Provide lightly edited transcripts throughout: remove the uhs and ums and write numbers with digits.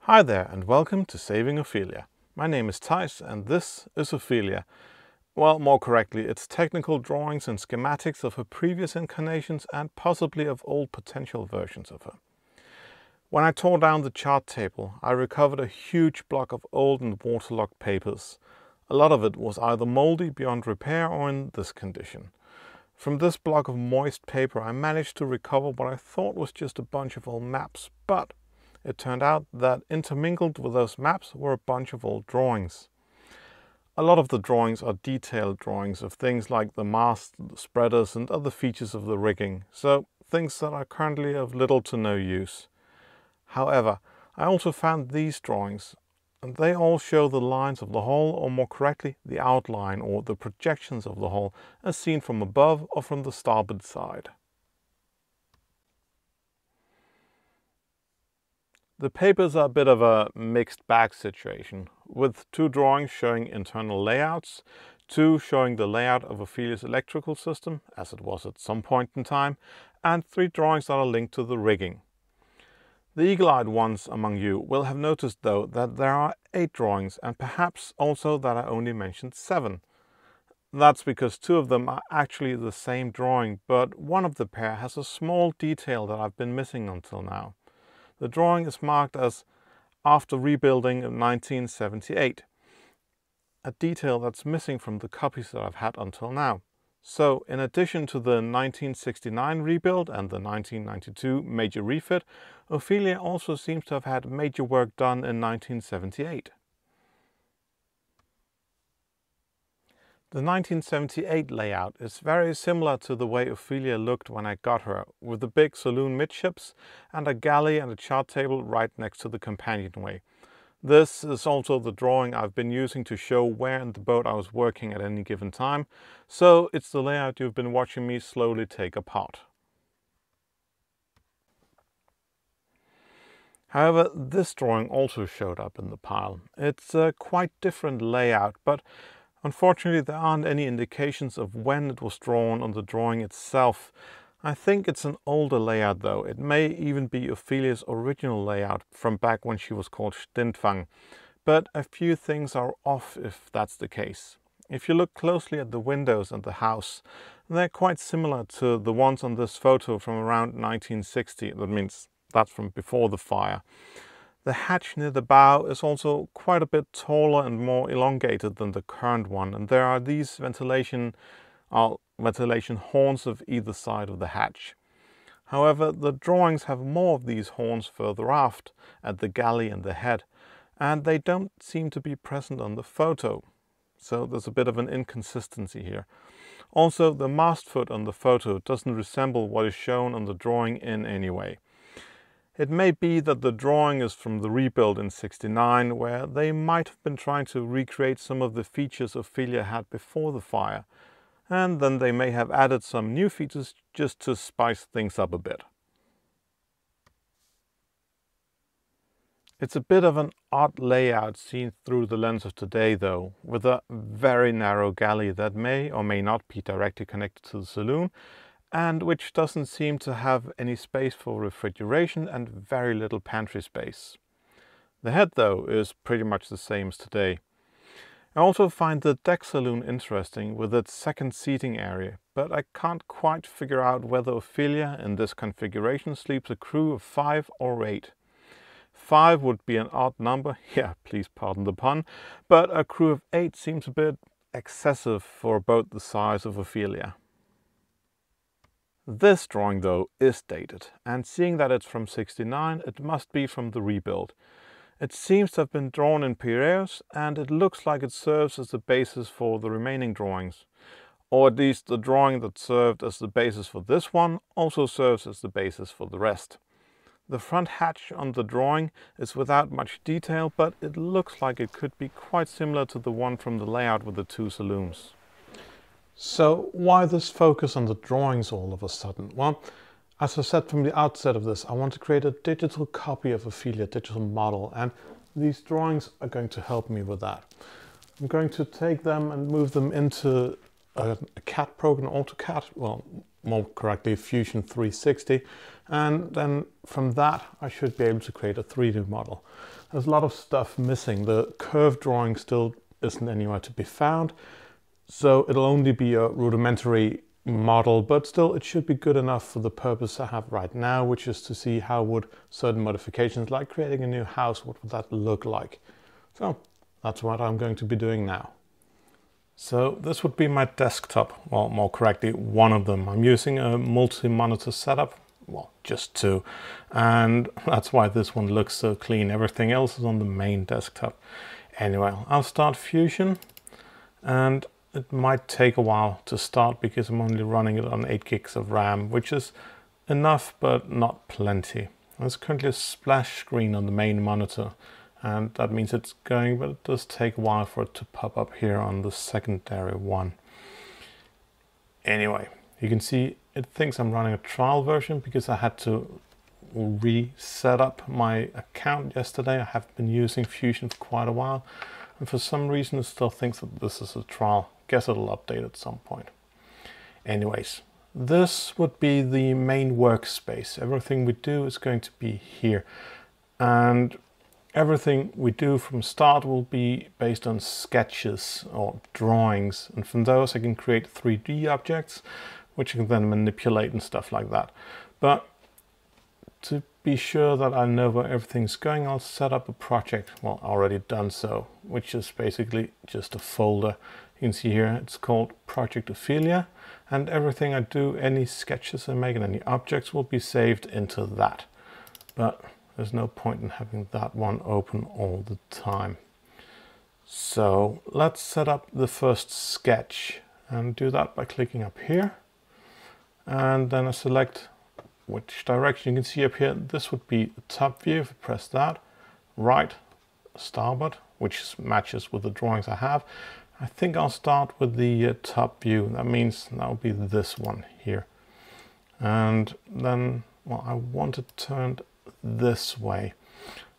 Hi there and welcome to Saving Ophelia. My name is Thijs and this is Ophelia. Well, more correctly, it's technical drawings and schematics of her previous incarnations and possibly of old potential versions of her. When I tore down the chart table, I recovered a huge block of old and waterlogged papers. A lot of it was either moldy beyond repair or in this condition. From this block of moist paper I managed to recover what I thought was just a bunch of old maps, but it turned out that intermingled with those maps were a bunch of old drawings. A lot of the drawings are detailed drawings of things like the mast, the spreaders and other features of the rigging, so things that are currently of little to no use. However, I also found these drawings, and they all show the lines of the hull, or more correctly, the outline or the projections of the hull as seen from above or from the starboard side. The papers are a bit of a mixed bag situation, with two drawings showing internal layouts, two showing the layout of Ophelia's electrical system, as it was at some point in time, and three drawings that are linked to the rigging. The eagle-eyed ones among you will have noticed though that there are 8 drawings, and perhaps also that I only mentioned 7. That's because 2 of them are actually the same drawing, but one of the pair has a small detail that I've been missing until now. The drawing is marked as after rebuilding in 1978, a detail that's missing from the copies that I've had until now. So, in addition to the 1969 rebuild and the 1992 major refit, Ophelia also seems to have had major work done in 1978. The 1978 layout is very similar to the way Ophelia looked when I got her, with the big saloon midships and a galley and a chart table right next to the companionway. This is also the drawing I've been using to show where in the boat I was working at any given time, so it's the layout you've been watching me slowly take apart. However, this drawing also showed up in the pile. It's a quite different layout, but unfortunately there aren't any indications of when it was drawn on the drawing itself. I think it's an older layout though. It may even be Ophelia's original layout from back when she was called Stintfang. But a few things are off if that's the case. If you look closely at the windows and the house, they're quite similar to the ones on this photo from around 1960. That means that's from before the fire. The hatch near the bow is also quite a bit taller and more elongated than the current one, and there are these ventilation horns of either side of the hatch. However, the drawings have more of these horns further aft, at the galley and the head, and they don't seem to be present on the photo. So there's a bit of an inconsistency here. Also, the mast foot on the photo doesn't resemble what is shown on the drawing in any way. It may be that the drawing is from the rebuild in '69, where they might have been trying to recreate some of the features Ophelia had before the fire, and then they may have added some new features just to spice things up a bit. It's a bit of an odd layout seen through the lens of today though, with a very narrow galley that may or may not be directly connected to the saloon, and which doesn't seem to have any space for refrigeration and very little pantry space. The head though is pretty much the same as today. I also find the deck saloon interesting with its second seating area, but I can't quite figure out whether Ophelia in this configuration sleeps a crew of 5 or 8. 5 would be an odd number, yeah, please pardon the pun, but a crew of 8 seems a bit excessive for a boat the size of Ophelia. This drawing though is dated, and seeing that it's from '69, it must be from the rebuild. It seems to have been drawn in Piraeus, and it looks like it serves as the basis for the remaining drawings. Or at least the drawing that served as the basis for this one also serves as the basis for the rest. The front hatch on the drawing is without much detail, but it looks like it could be quite similar to the one from the layout with the 2 saloons. So why this focus on the drawings all of a sudden? Well, as I said from the outset of this, I want to create a digital copy of Ophelia, digital model, and these drawings are going to help me with that. I'm going to take them and move them into a CAD program, AutoCAD, well, more correctly Fusion 360, and then from that I should be able to create a 3D model. There's a lot of stuff missing. The curve drawing still isn't anywhere to be found, so it'll only be a rudimentary model, but still it should be good enough for the purpose I have right now, which is to see how would certain modifications like creating a new house, what would that look like. So that's what I'm going to be doing now. So this would be my desktop, well, more correctly one of them. I'm using a multi-monitor setup, well, just two, and that's why this one looks so clean. Everything else is on the main desktop. Anyway, I'll start Fusion, and it might take a while to start because I'm only running it on 8 gigs of RAM, which is enough but not plenty. There's currently a splash screen on the main monitor, and that means it's going, but it does take a while for it to pop up here on the secondary one. Anyway, you can see it thinks I'm running a trial version because I had to reset up my account yesterday. I have been using Fusion for quite a while, and for some reason it still thinks that this is a trial. Guess it'll update at some point. Anyways, this would be the main workspace. Everything we do is going to be here, and everything we do from start will be based on sketches or drawings, and from those I can create 3D objects which I can then manipulate and stuff like that. But to be sure that I know where everything's going, I'll set up a project, well, already done so, which is basically just a folder. You can see here it's called Project Ophelia, and everything I do, any sketches I make and any objects will be saved into that. But there's no point in having that one open all the time. So let's set up the first sketch, and do that by clicking up here, and then I select which direction. You can see up here, this would be the top view. If I press that, right, starboard, which matches with the drawings I have. I think I'll start with the top view. That means that'll be this one here. And then, well, I want it turned this way.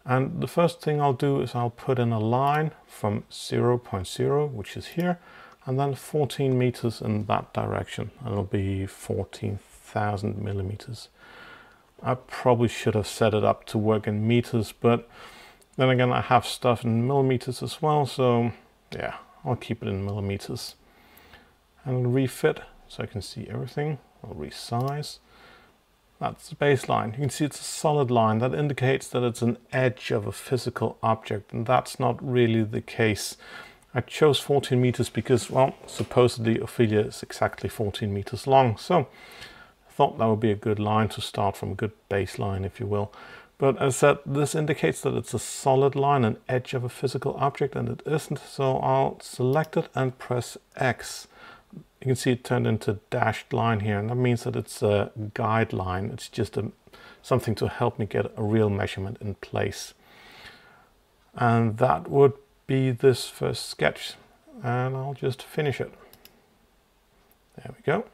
And the first thing I'll do is I'll put in a line from 0.0, which is here, and then 14 meters in that direction. It'll be 14,000 millimeters. I probably should have set it up to work in meters, but then again I have stuff in millimeters as well, so yeah, I'll keep it in millimeters. And refit so I can see everything. I'll resize. That's the baseline. You can see it's a solid line. That indicates that it's an edge of a physical object, and that's not really the case. I chose 14 meters because, well, supposedly Ophelia is exactly 14 meters long, so I thought that would be a good line to start from, a good baseline, if you will. But as I said, this indicates that it's a solid line, an edge of a physical object, and it isn't, so I'll select it and press X. You can see it turned into a dashed line here, and that means that it's a guideline. It's just something to help me get a real measurement in place. And that would be this first sketch, and I'll just finish it. There we go.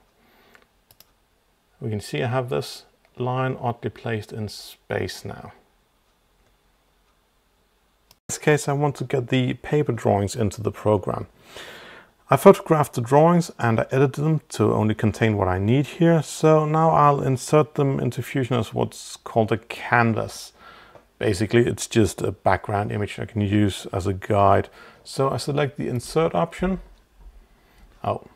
We can see I have this line oddly placed in space now. In this case, I want to get the paper drawings into the program. I photographed the drawings and I edited them to only contain what I need here, so now I'll insert them into Fusion as what's called a canvas. Basically, it's just a background image I can use as a guide. So I select the insert option. Oh,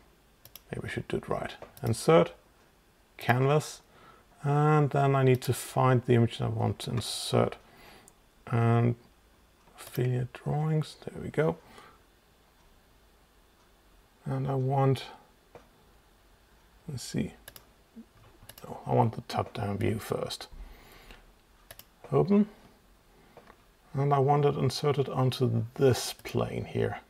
maybe I should do it right. Insert, canvas, and then I need to find the image I want to insert. And Ophelia drawings, there we go. And I want, let's see, oh, I want the top-down view first. Open. And I want it inserted onto this plane here.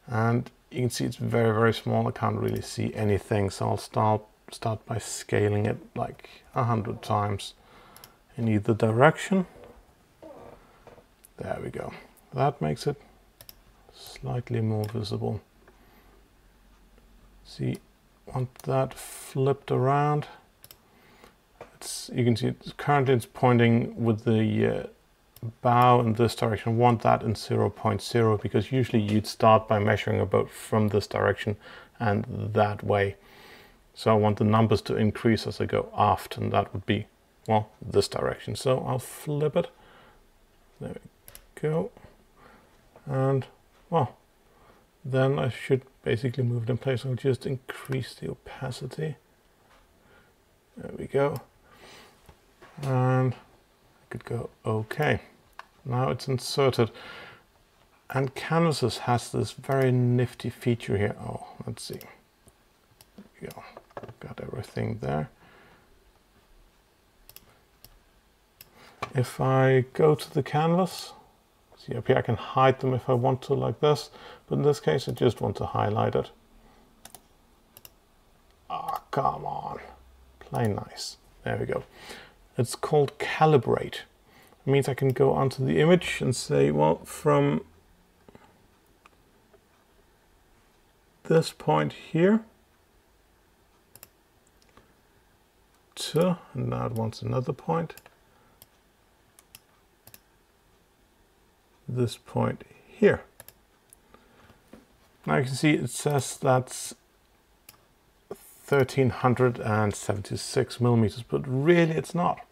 And you can see it's very, very small. I can't really see anything. So I'll start by scaling it like 100 times in either direction. There we go. That makes it slightly more visible. See, want that flipped around. You can see currently it's pointing with the bow in this direction. I want that in 0.0 because usually you'd start by measuring a boat from this direction and that way. So I want the numbers to increase as I go aft, and that would be, well, this direction. So I'll flip it. There we go. And, well, then I should basically move it in place. I'll just increase the opacity. There we go. And I could go OK. Now it's inserted. And Canvases has this very nifty feature here. Oh, let's see. There we go. Got everything there. If I go to the canvas, see up here, I can hide them if I want to, like this. But in this case, I just want to highlight it. Ah, come on. Play nice. There we go. It's called calibrate. It means I can go onto the image and say, well, from this point here to, and now it wants another point, this point here. Now you can see it says that's 1376 millimeters, but really it's not.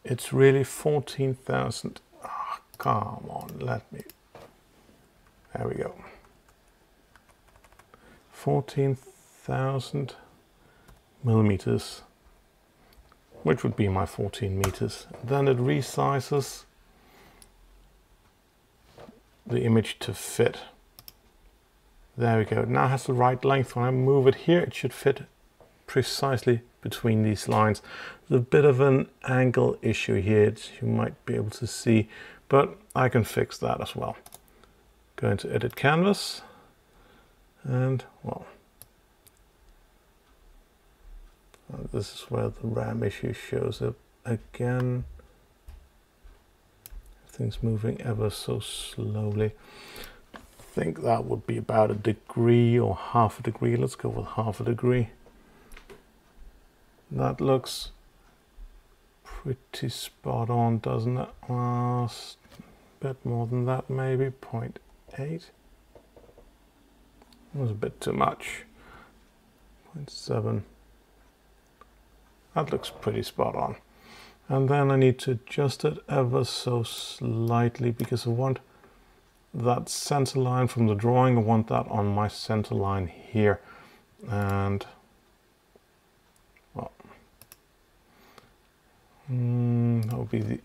It's really 14,000. Oh, come on, let me. There we go. 14,000 millimeters, which would be my 14 meters. Then it resizes the image to fit. There we go. It now has the right length. When I move it here, it should fit precisely between these lines. There's a bit of an angle issue here, you might be able to see, but I can fix that as well. Go into Edit Canvas, and well, this is where the RAM issue shows up again. Everything's moving ever so slowly. I think that would be about a degree or half a degree. Let's go with half a degree. That looks pretty spot on, doesn't it? A bit more than that, maybe 0.8. That was a bit too much. 0.7. That looks pretty spot on. And then I need to adjust it ever so slightly because I want that center line from the drawing. I want that on my center line here. And well, that will be the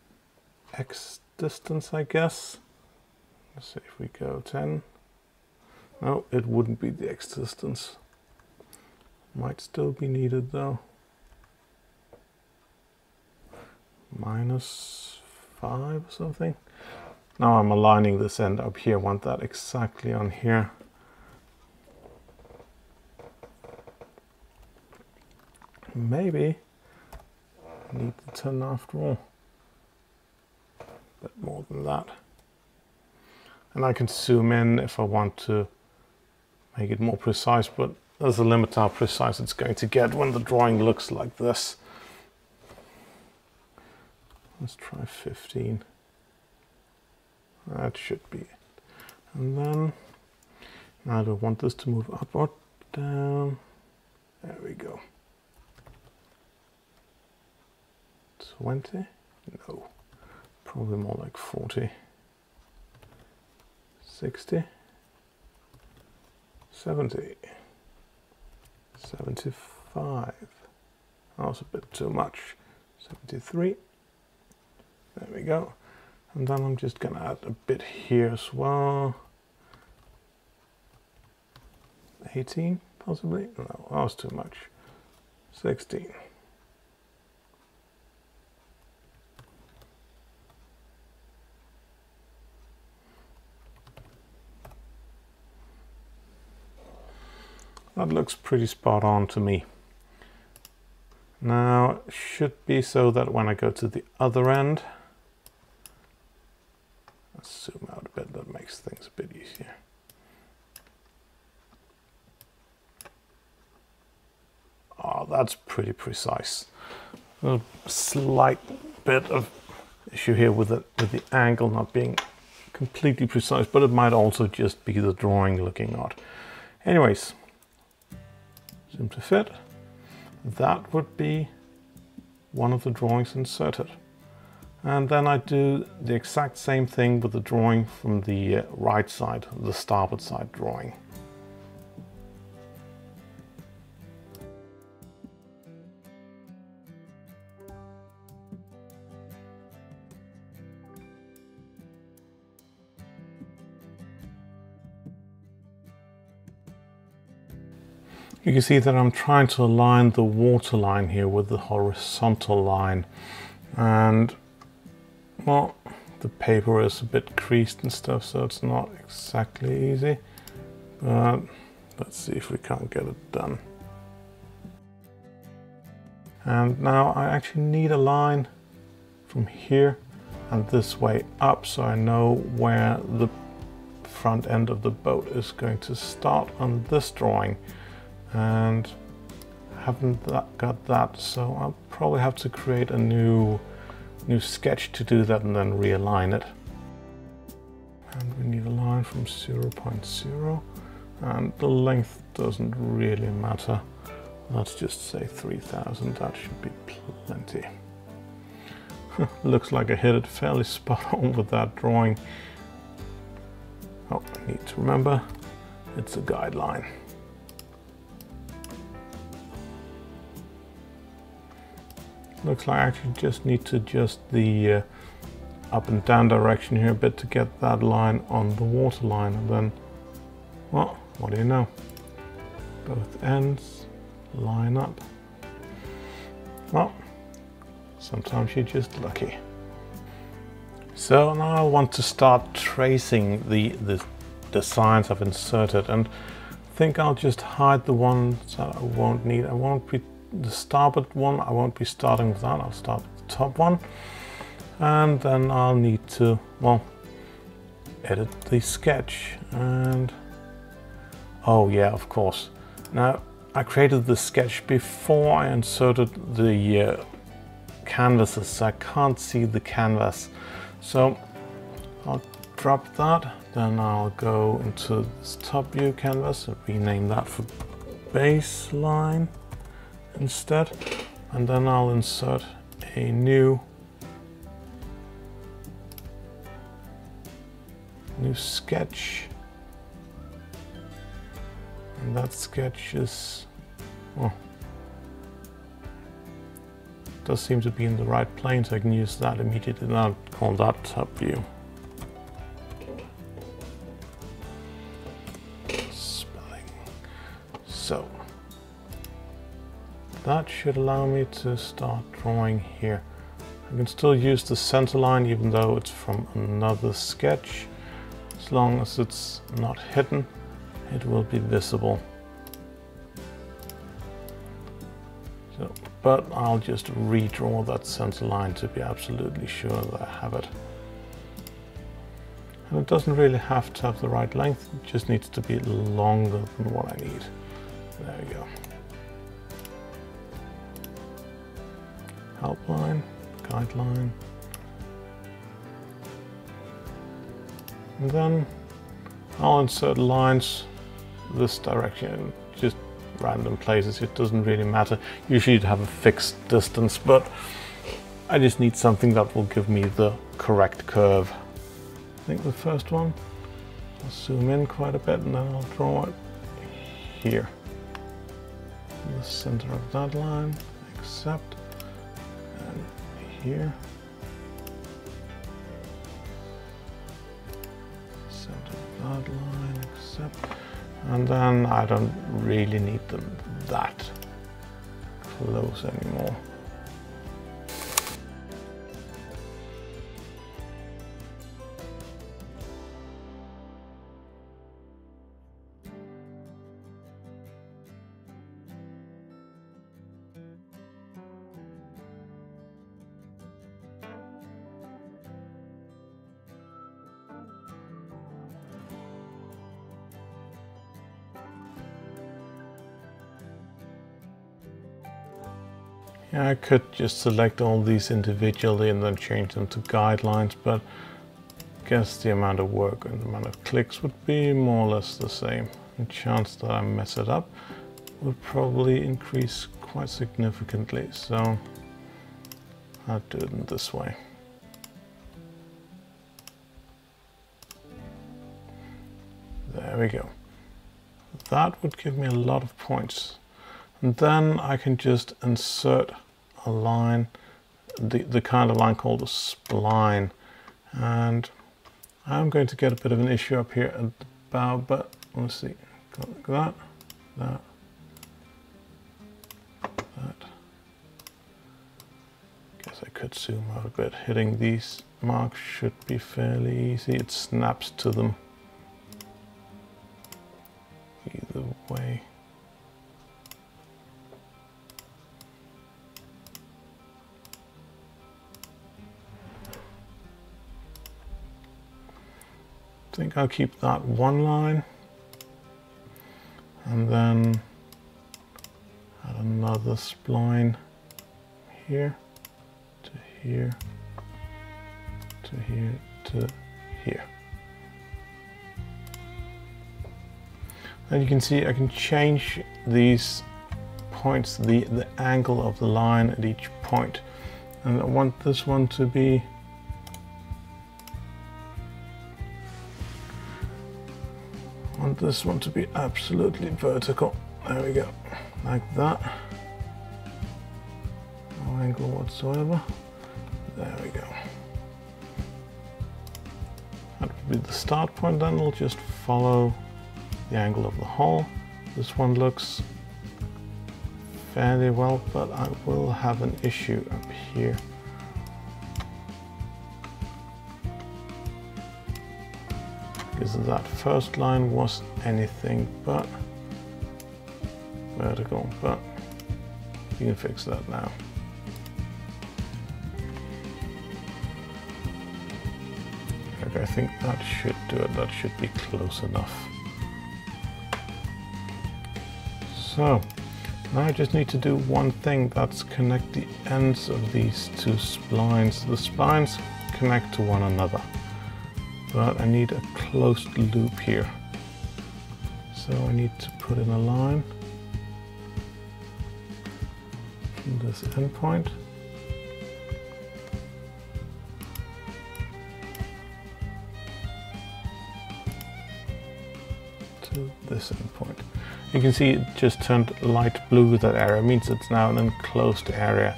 X distance, I guess. Let's see if we go 10. No, it wouldn't be the X distance. Might still be needed though. -5 or something. Now I'm aligning this end up here. I want that exactly on here. Maybe I need the 10 after all. A bit more than that. And I can zoom in if I want to make it more precise, but there's a limit to how precise it's going to get when the drawing looks like this. Let's try 15. That should be it. And then, now do I want this to move up or down? There we go. 20? No. Probably more like 40. 60. 70. 75. That was a bit too much. 73. There we go. And then I'm just gonna add a bit here as well. 18, possibly? No, that was too much. 16. That looks pretty spot on to me. Now, it should be so that when I go to the other end, let's zoom out a bit, that makes things a bit easier. Oh, that's pretty precise. A slight bit of issue here with the angle not being completely precise, but it might also just be the drawing looking odd. Anyways, zoom to fit, that would be one of the drawings inserted. And then I do the exact same thing with the drawing from the right side, the starboard side drawing. You can see that I'm trying to align the water line here with the horizontal line, and well, the paper is a bit creased and stuff, so it's not exactly easy, but let's see if we can't get it done. And now I actually need a line from here and this way up, so I know where the front end of the boat is going to start on this drawing. And haven't got that, so I'll probably have to create a new sketch to do that and then realign it. And we need a line from 0.0, and the length doesn't really matter. Let's just say 3000, that should be plenty. Looks like I hit it fairly spot on with that drawing. Oh, I need to remember, it's a guideline. Looks like I actually just need to adjust the up and down direction here a bit to get that line on the water line, and then, well, what do you know? Both ends line up. Well, sometimes you're just lucky. So now I want to start tracing the signs I've inserted, and I think I'll just hide the ones that I won't need. I won't be the starboard one, I won't be starting with that. I'll start with the top one, and then I'll need to, well, edit the sketch. And oh yeah, of course, now I created the sketch before I inserted the canvases, so I can't see the canvas, so I'll drop that. Then I'll go into this top view canvas and rename that for baseline instead, and then I'll insert a new sketch, and that sketch is, well, does seem to be in the right plane, so I can use that immediately. And I'll call that top view. Spelling. So that should allow me to start drawing here. I can still use the center line even though it's from another sketch. As long as it's not hidden, it will be visible. So, but I'll just redraw that center line to be absolutely sure that I have it. And it doesn't really have to have the right length, it just needs to be longer than what I need. There we go. Outline, guideline, and then I'll insert lines this direction, just random places. It doesn't really matter. Usually you'd have a fixed distance, but I just need something that will give me the correct curve. I think the first one, I'll zoom in quite a bit and then I'll draw it here. In the center of that line, except here, center of that line, except, and then I don't really need them that close anymore. Yeah, I could just select all these individually and then change them to guidelines, but I guess the amount of work and the amount of clicks would be more or less the same. The chance that I mess it up would probably increase quite significantly, so I'll do it in this way. There we go. That would give me a lot of points. And then I can just insert a line, the kind of line called a spline. And I'm going to get a bit of an issue up here at the bow, but let's see. Got that. Guess I could zoom out a bit. Hitting these marks should be fairly easy. It snaps to them. Either way. I think I'll keep that one line and then add another spline here to here to here to here. And you can see I can change these points, the angle of the line at each point. And I want this one to be absolutely vertical. There we go, like that. No angle whatsoever. There we go. That would be the start point, then we'll just follow the angle of the hull. This one looks fairly well, but I will have an issue up here. Because that first line was anything but vertical, but you can fix that now. Okay, I think that should do it. That should be close enough. So now I just need to do one thing, that's connect the ends of these two splines. The splines connect to one another, but I need a closed loop here. So I need to put in a line from this endpoint to this endpoint. You can see it just turned light blue, that area. It means it's now an enclosed area,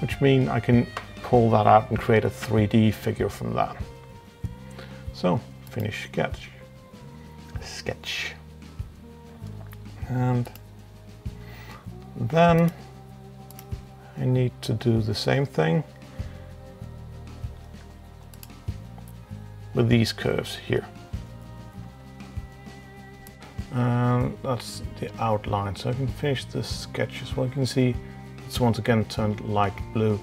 which means I can pull that out and create a 3D figure from that. So, finish sketch. And then I need to do the same thing with these curves here. And that's the outline. So I can finish this sketch as well. You can see it's once again turned light blue.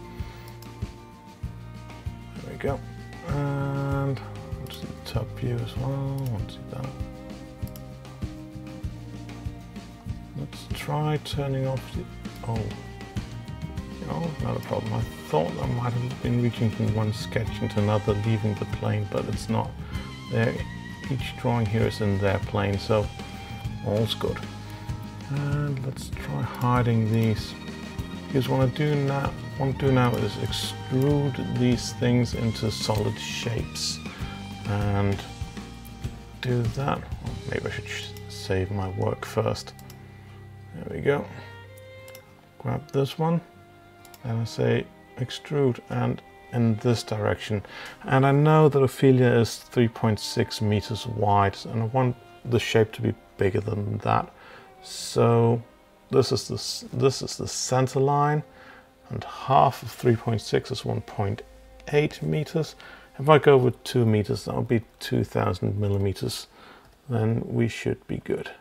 There we go. And let's see the top view as well. Let's see that. Let's try turning off the, oh, no, not a problem. I thought I might have been reaching from one sketch into another, leaving the plane, but it's not. There, each drawing here is in their plane, so all's good. And let's try hiding these, because what I want to do now is extrude these things into solid shapes and do that. Well, maybe I should save my work first. There we go. Grab this one and I say extrude, and in this direction. And I know that Ophelia is 3.6 meters wide, and I want the shape to be bigger than that. So this is the center line, and half of 3.6 is 1.8 meters. If I go with 2 meters, that would be 2000 millimeters. Then we should be good.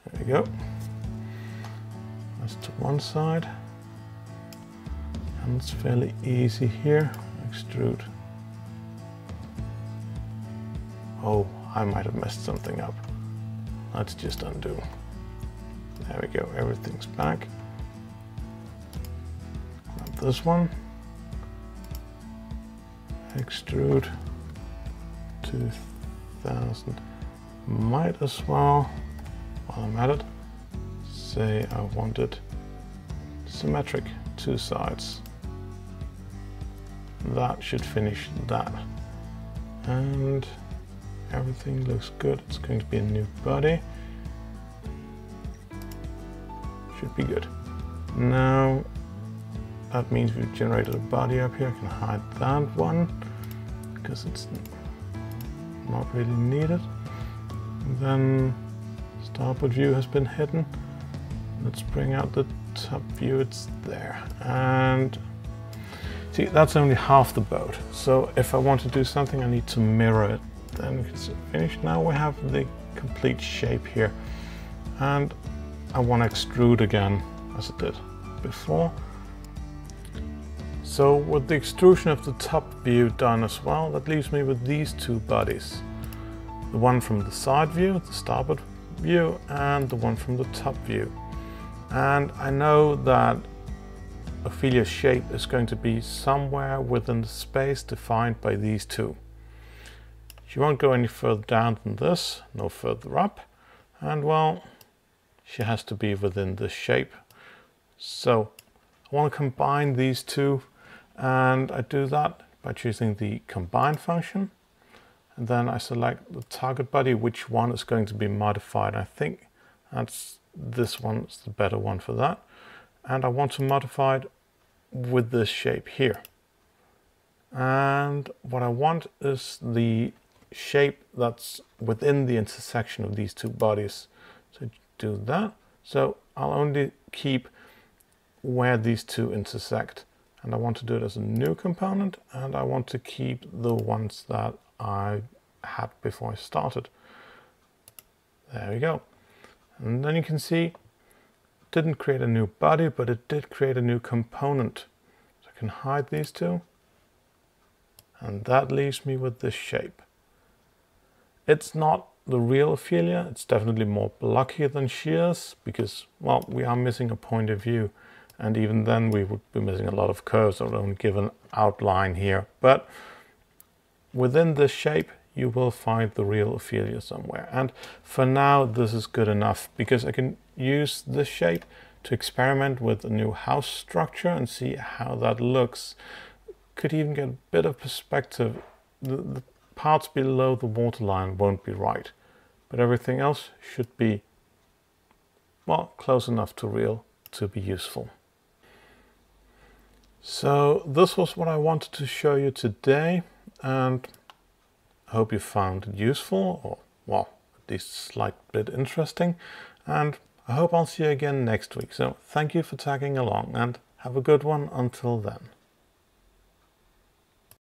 There we go. That's to one side. And it's fairly easy here. Extrude. Oh, I might have messed something up. Let's just undo. There we go, everything's back. Grab this one. Extrude 2000. Might as well, while I'm at it, say I wanted symmetric, two sides. That should finish that. And everything looks good. It's going to be a new body. Should be good. Now that means we've generated a body up here. I can hide that one because it's not really needed. And then starboard view has been hidden. Let's bring out the top view. It's there. And see, that's only half the boat. So if I want to do something, I need to mirror it. Then it's finished. Now we have the complete shape here. And I want to extrude again, as it did before. So with the extrusion of the top view done as well, that leaves me with these two bodies. The one from the side view, the starboard view, and the one from the top view. And I know that Ophelia's shape is going to be somewhere within the space defined by these two. She won't go any further down than this, no further up, and well, she has to be within this shape. So I want to combine these two, and I do that by choosing the combine function, and then I select the target body, which one is going to be modified. I think that's this one is the better one for that, and I want to modify it with this shape here. And what I want is the shape that's within the intersection of these two bodies. So do that. So I'll only keep where these two intersect, and I want to do it as a new component, and I want to keep the ones that I had before I started. There we go. And then you can see it didn't create a new body, but it did create a new component. So I can hide these two, and that leaves me with this shape. It's not the real Ophelia. It's definitely more blocky than she is because, well, we are missing a point of view, and even then we would be missing a lot of curves. I'll only give an outline here, but within this shape you will find the real Ophelia somewhere. And for now this is good enough because I can use this shape to experiment with a new house structure and see how that looks. Could even get a bit of perspective. The parts below the waterline won't be right, but everything else should be, well, close enough to real to be useful. So this was what I wanted to show you today, and I hope you found it useful, or, well, at least a slight bit interesting, and I hope I'll see you again next week. So thank you for tagging along, and have a good one until then.